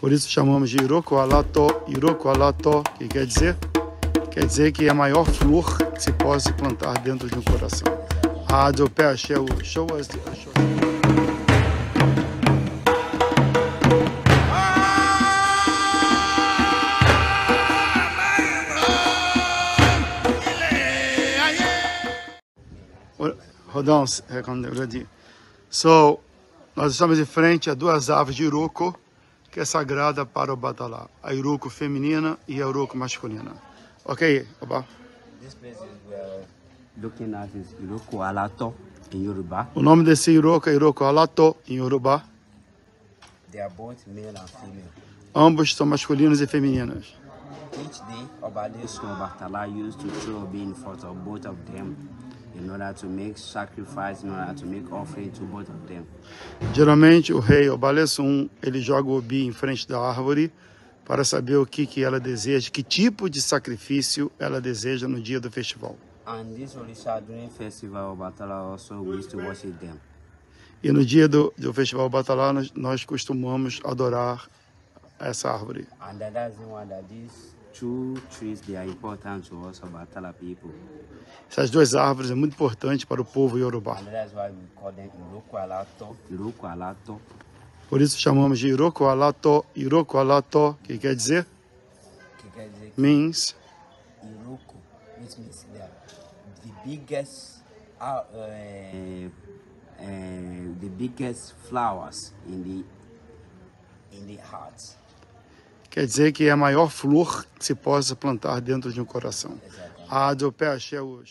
Por isso chamamos de Iroquoalato, Iroquoalato, que quer dizer? Quer dizer que é a maior flor que se pode plantar dentro de um coração. Adopé, show us the show. Rodão, ready. So, nós estamos em frente a duas árvores de Iroco, que é sagrada para o Batalá. A Iroco feminina e a Iroco masculina. Ok, Oba? This place is where looking at is Iroquoalato in Yoruba. O nome desse Iroco é Iroquoalato em Yorubá. They are both male and female. Ambos são masculinos e femininos. Each day, Obadesun Obatala used to throw Obi in front of both of them in order to make sacrifice, in order to make offering to both of them. Geralmente o rei Obalessum, ele joga o Obi em frente da árvore para saber o que ela deseja, que tipo de sacrifício ela deseja no dia do festival. And this Orisha during festival Obatala also used to worship them. E no dia do festival Batalá nós costumamos adorar essa árvore. And that's the one that these two trees, they are important to us Obatala people. Essas duas árvores é muito importante para o povo iorubá. And that's why we call them Iroquoalato, Iroquoalato. Por isso chamamos de Iroquoalato, Iroquoalato, que quer dizer? Means Iroko, which means they are the biggest flowers in the heart. Quer dizer que é a maior flor que se possa plantar dentro de um coração. Adopé, show